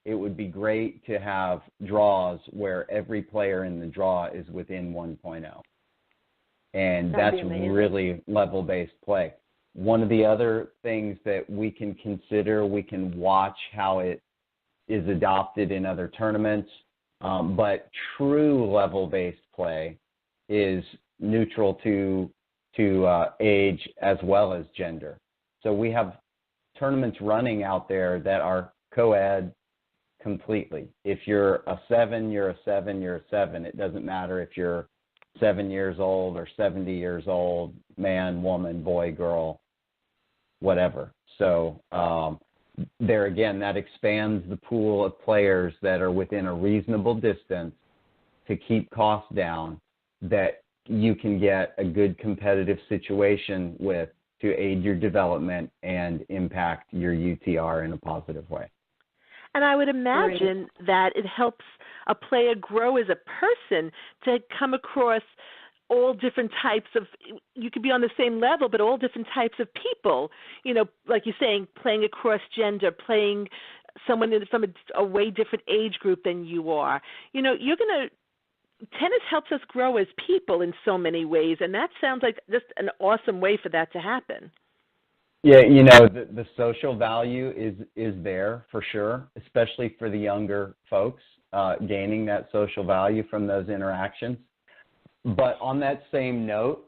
it would be great to have draws where every player in the draw is within 1.0. And that's really level-based play. One of the other things that we can consider, we can watch how it is adopted in other tournaments, but true level-based play is neutral to age as well as gender. So we have tournaments running out there that are co-ed completely. If you're a 7, you're a 7, you're a 7. It doesn't matter if you're 7 years old or 70 years old, man, woman, boy, girl, whatever. So there again, that expands the pool of players that are within a reasonable distance to keep costs down, that you can get a good competitive situation with to aid your development and impact your UTR in a positive way. And I would imagine that it helps a player grow as a person to come across all different types of, you could be on the same level, but all different types of people, you know, like you're saying, playing across gender, playing someone from a way different age group than you are. You know, tennis helps us grow as people in so many ways, and that sounds like just an awesome way for that to happen. Yeah, you know, the social value is there for sure, especially for the younger folks, gaining that social value from those interactions. But on that same note,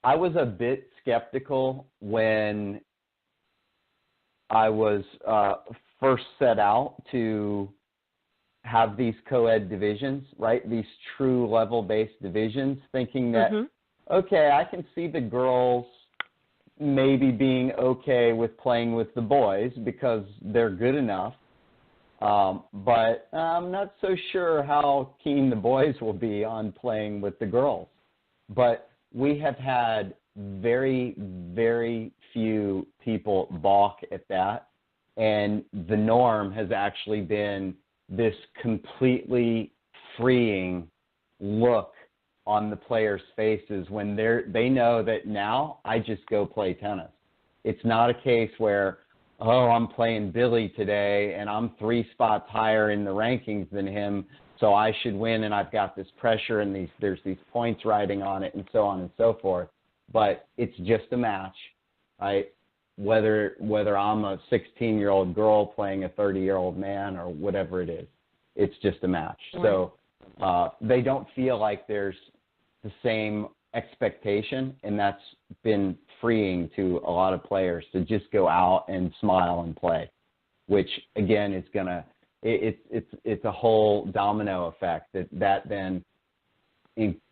I was a bit skeptical when I was first set out to have these co-ed divisions, right? These true level-based divisions, thinking that, okay, I can see the girls maybe being okay with playing with the boys because they're good enough. But I'm not so sure how keen the boys will be on playing with the girls. But we have had very, very few people balk at that. And the norm has actually been this completely freeing look on the players' faces when they know that now I just go play tennis. It's not a case where, oh, I'm playing Billy today and I'm 3 spots higher in the rankings than him, so I should win and I've got this pressure and there's these points riding on it and so on and so forth. But it's just a match, right? Whether I'm a 16-year-old girl playing a 30-year-old man or whatever it is, it's just a match. Right. So they don't feel like there's the same expectation, and that's been freeing to a lot of players to just go out and smile and play, which again is gonna it's a whole domino effect that then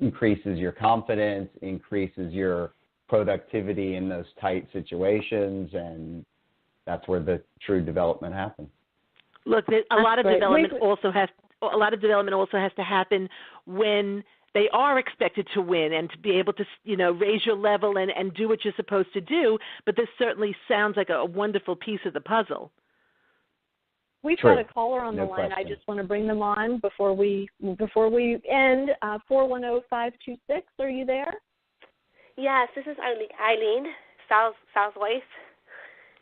increases your confidence, increases your productivity in those tight situations, and that's where the true development happens. Look, a lot of development also has to happen when they are expected to win and to be able to, you know, raise your level and do what you're supposed to do. But this certainly sounds like a wonderful piece of the puzzle. We've got a caller on the line. I just want to bring them on before we end. 410-526. Are you there? Yes, this is Eileen, Sal's wife.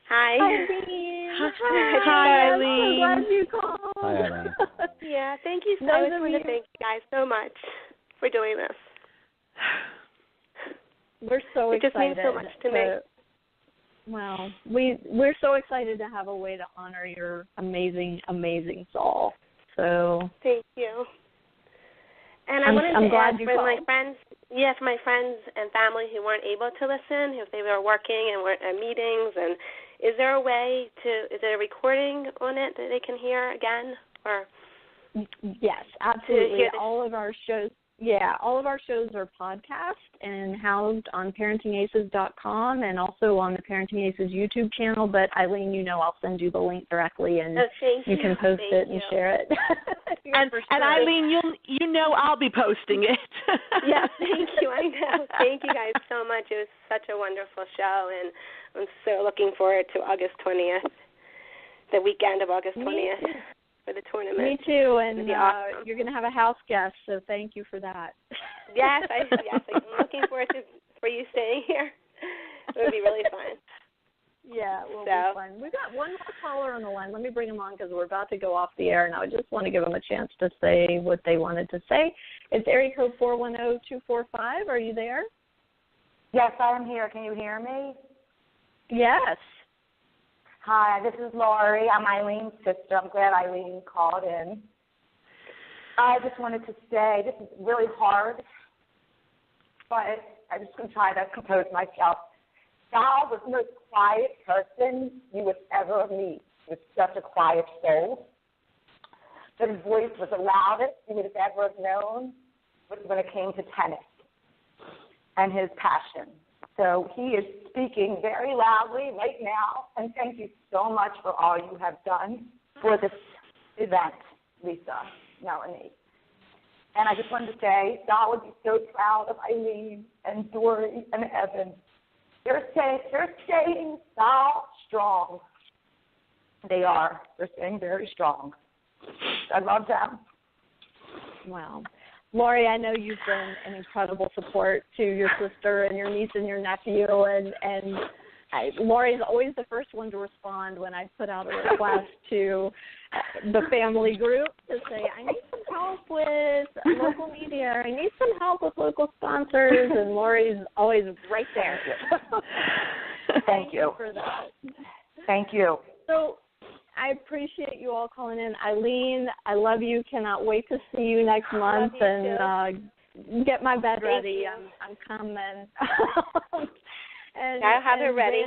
Hi. Eileen. Hi, Eileen. I'm so glad you called. Hi, Eileen. Yeah, thank you. I just want to thank you guys so much for doing this. We're so excited. It just means so much to me. Well, we're so excited to have a way to honor your amazing, amazing Saul. So thank you. And I wanted to ask for my friends, for my friends and family who weren't able to listen, if they were working and weren't at meetings, and is there a recording on it that they can hear again? Or yes, absolutely. All of our shows are podcast and housed on ParentingAces.com and also on the Parenting Aces YouTube channel. But Eileen, I'll send you the link directly, and you can post it and share it. and Eileen, I'll be posting it. Yeah, thank you. I know. Thank you guys so much. It was such a wonderful show, and I'm so looking forward to August 20th, the weekend of August 20th. For the tournament. Me too, and awesome. You're going to have a house guest, so thank you for that. Yes, I'm looking forward for you staying here. It would be really fun. Yeah, it will be fun. We've got one more caller caller on the line. Let me bring him on because we're about to go off the air, and I just want to give them a chance to say what they wanted to say. It's area code 410-245. Are you there? Yes, I am here. Can you hear me? Yes. Hi, this is Lori. I'm Eileen's sister. I'm glad Eileen called in. I just wanted to say this is really hard, but I'm just going to try to compose myself. Sal was the most quiet person you would ever meet. He was such a quiet soul. But his voice was the loudest you would have ever known when it came to tennis and his passion. So he is speaking very loudly right now, and thank you so much for all you have done for this event, Lisa, Melanie. And I just wanted to say, Sal would be so proud of Eileen and Dory and Evan. They're staying Sal strong. They are. They're staying very strong. I love them. Wow. Lori, I know you've been an incredible support to your sister and your niece and your nephew, and Lori's always the first one to respond when I put out a request to the family group to say, I need some help with local media, I need some help with local sponsors, and Lori's always right there. Thank you for that. Thank you. So I appreciate you all calling in. Eileen, I love you. Cannot wait to see you next month and get my bed ready. I'm coming. And I'll have it ready.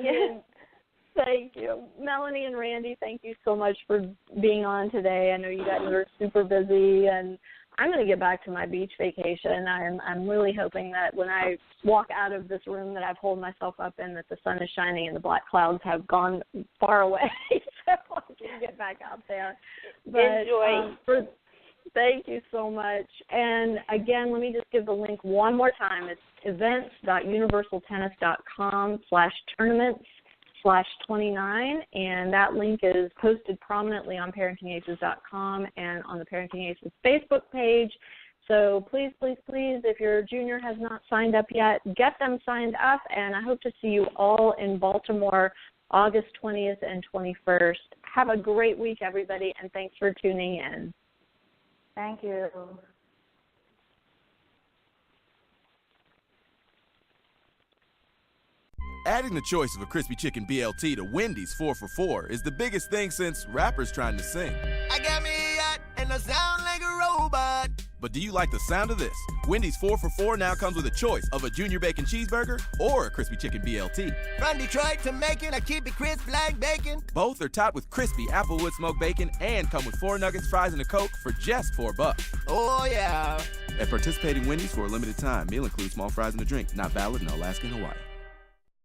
Thank you. Melanie and Randy, thank you so much for being on today. I know you guys are super busy, and I'm going to get back to my beach vacation. I'm really hoping that when I walk out of this room that I've holed myself up in, that the sun is shining and the black clouds have gone far away so I can get back out there. But, enjoy. Thank you so much. And, again, let me just give the link one more time. It's events.universaltennis.com/tournaments/29, and that link is posted prominently on ParentingAces.com and on the Parenting Aces Facebook page. So please, please, please, if your junior has not signed up yet, get them signed up, and I hope to see you all in Baltimore August 20th and 21st. Have a great week, everybody, and thanks for tuning in. Thank you. Adding the choice of a crispy chicken BLT to Wendy's 4 for $4 is the biggest thing since rappers trying to sing. I got me a yacht and I sound like a robot. But do you like the sound of this? Wendy's 4 for $4 now comes with a choice of a junior bacon cheeseburger or a crispy chicken BLT. From Detroit to Macon, I keep it crisp like bacon. Both are topped with crispy applewood smoked bacon and come with 4 nuggets, fries, and a Coke for just $4. Oh, yeah. At participating Wendy's for a limited time, meal includes small fries and a drink. Not valid in Alaska and Hawaii.